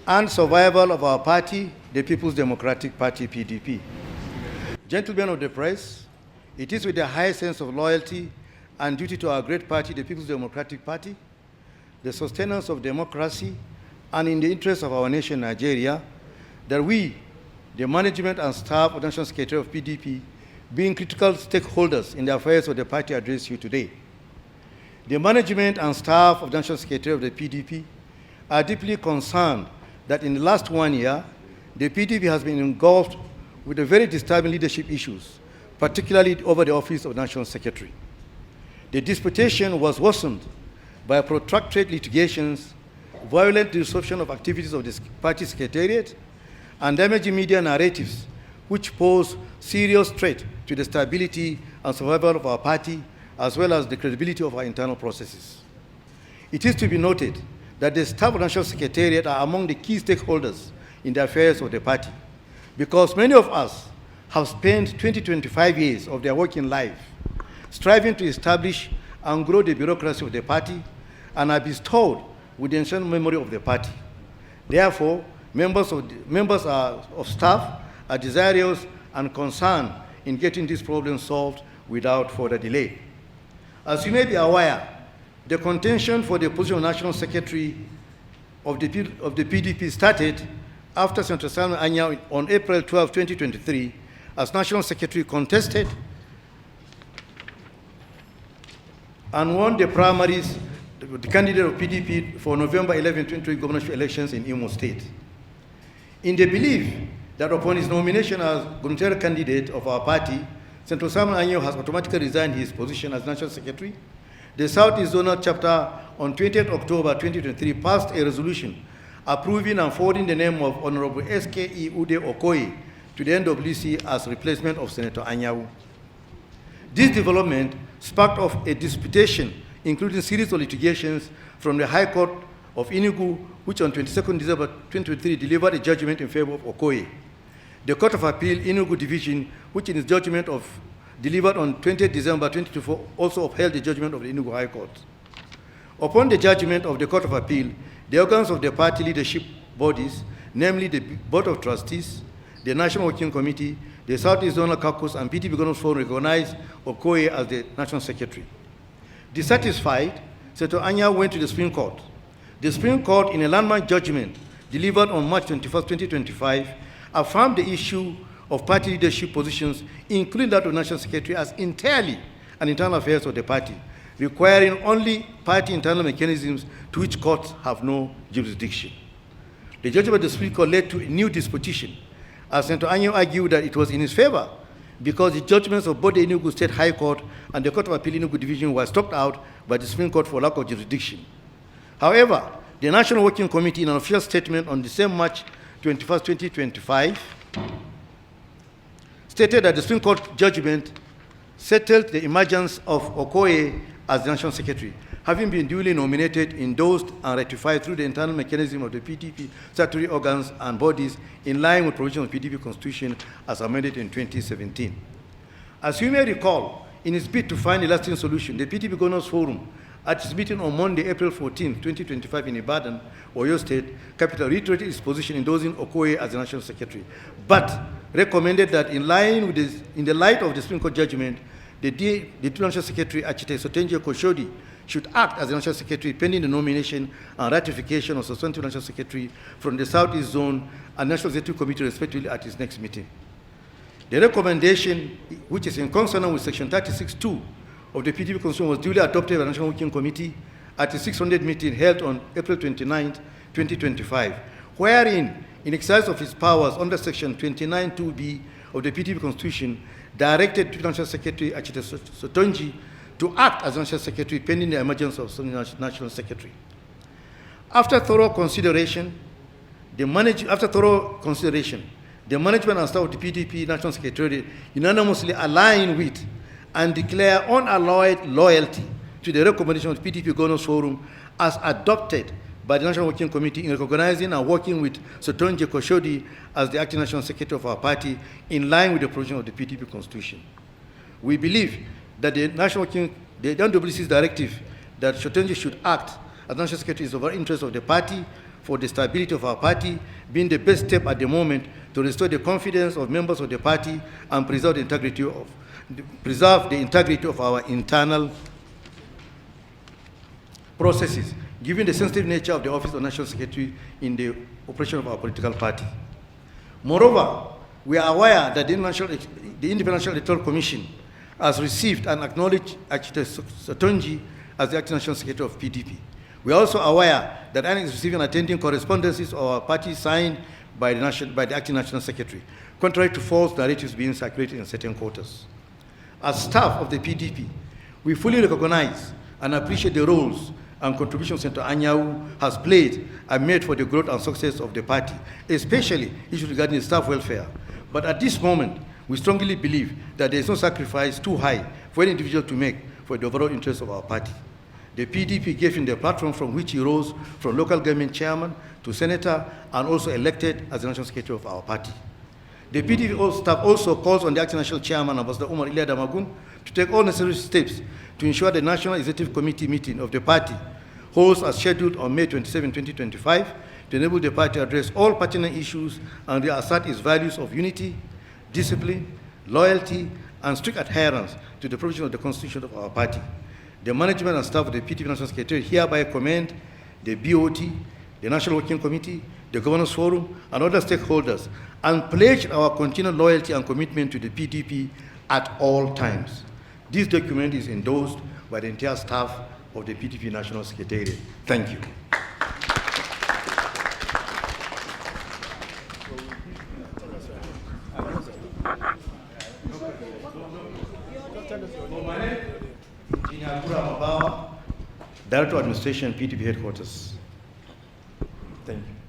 And survival of our party, the People's Democratic Party, PDP. Gentlemen of the press, it is with a high sense of loyalty and duty to our great party, the People's Democratic Party, the sustenance of democracy, and in the interest of our nation, Nigeria, that we, the management and staff of the National Secretariat of PDP, being critical stakeholders in the affairs of the party, address you today. The management and staff of the National Secretariat of the PDP are deeply concerned that in the last 1 year, the PDP has been engulfed with the very disturbing leadership issues, particularly over the office of National Secretary. The disputation was worsened by protracted litigations, violent disruption of activities of the party secretariat, and damaging media narratives, which pose serious threat to the stability and survival of our party, as well as the credibility of our internal processes. It is to be noted that the staff of the National Secretariat are among the key stakeholders in the affairs of the party, because many of us have spent 25 years of their working life striving to establish and grow the bureaucracy of the party and are bestowed with the ancient memory of the party. Therefore, members of staff are desirous and concerned in getting this problem solved without further delay. As you may be aware, the contention for the position of National Secretary of the PDP started after Senator Samuel Anyanwu on April 12, 2023, as National Secretary contested and won the primaries, the candidate of PDP for November 11, 2023 governorship elections in Imo State. In the belief that upon his nomination as gubernatorial candidate of our party, Senator Samuel Anyanwu has automatically resigned his position as National Secretary, the Southeast Zonal Chapter on 20th October 2023 passed a resolution approving and forwarding the name of Honorable S.K.E. Ude Okoye to the NWC as replacement of Senator Anyanwu. This development sparked off a disputation, including a series of litigations from the High Court of Enugu, which on 22nd December 2023 delivered a judgment in favor of Okoye. The Court of Appeal, Enugu Division, which in its judgment delivered on 20th December 2024, also upheld the judgment of the Enugu High Court. Upon the judgment of the Court of Appeal, the organs of the party leadership bodies, namely the Board of Trustees, the National Working Committee, the Southeast Zonal Caucus, and PDP Governors Forum recognized Okoye as the National Secretary. Dissatisfied, Senator Anyanwu went to the Supreme Court. The Supreme Court, in a landmark judgment delivered on March 21, 2025, affirmed the issue of party leadership positions, including that of National Secretary, as entirely an internal affairs of the party, requiring only party internal mechanisms to which courts have no jurisdiction. The judgment of the Supreme Court led to a new disputation, as Senator Anyanwu argued that it was in his favor because the judgments of both the Enugu State High Court and the Court of Appeal Enugu Division were struck out by the Supreme Court for lack of jurisdiction. However, the National Working Committee, in an official statement on the same March 21, 2025, stated that the Supreme Court judgment settled the emergence of Okoye as the National Secretary, having been duly nominated, endorsed, and ratified through the internal mechanism of the PDP statutory organs and bodies in line with provisions of the PDP Constitution as amended in 2017. As you may recall, in its bid to find a lasting solution, the PDP Governors Forum, at its meeting on Monday, April 14, 2025 in Ibadan, Oyo State capital, reiterated its position endorsing Okoye as the National Secretary, but recommended that in the light of the Supreme Court judgment, the National Secretary, Achite Sotenje Koshodi, should act as the National Secretary pending the nomination and ratification of substantive National Secretary from the Southeast Zone and National Executive Committee respectively at its next meeting. The recommendation, which is in consonance with Section 36(2) of the PDP Constitution, was duly adopted by the National Working Committee at the 600th meeting held on April 29, 2025, wherein, in exercise of its powers under Section 29(2)(b) of the PDP Constitution, directed to the National Secretary Achite Sotonji to act as National Secretary pending the emergence of some National Secretary. After thorough consideration, the management and staff of the PDP National Secretariat unanimously align with and declare unalloyed loyalty to the recommendation of the PDP Governors Forum as adopted by the National Working Committee in recognizing and working with Sotonje Koshodi as the acting National Secretary of our party in line with the provision of the PDP Constitution. We believe that the the NWC's directive that Shotenji should act as National Secretary is of our interest of the party for the stability of our party, being the best step at the moment to restore the confidence of members of the party and preserve the integrity of our internal processes, given the sensitive nature of the office of National Secretary in the operation of our political party. Moreover, we are aware that the Independent Electoral Commission has received and acknowledged Architect Sotonji as the Acting National Secretary of PDP. We are also aware that INEC is receiving and attending correspondences of our party signed by the Acting National Secretary, contrary to false narratives being circulated in certain quarters. As staff of the PDP, we fully recognize and appreciate the roles and contributions Senator Anyanwu has played and made for the growth and success of the party, especially issues regarding staff welfare. But at this moment, we strongly believe that there is no sacrifice too high for any individual to make for the overall interests of our party. The PDP gave him the platform from which he rose from local government chairman to senator and also elected as the national secretary of our party. The PDP staff also calls on the acting national chairman, Ambassador Umar Iliya Damagun, to take all necessary steps to ensure the National Executive Committee meeting of the party holds as scheduled on May 27, 2025, to enable the party to address all pertinent issues and reassert its values of unity, discipline, loyalty, and strict adherence to the provision of the constitution of our party. The management and staff of the PDP National Secretariat hereby commend the BOT, the National Working Committee, the Governors Forum, and other stakeholders, and pledge our continued loyalty and commitment to the PDP at all times. This document is endorsed by the entire staff of the PDP National Secretariat. Thank you. Director of Administration, PDP Headquarters. Thank you.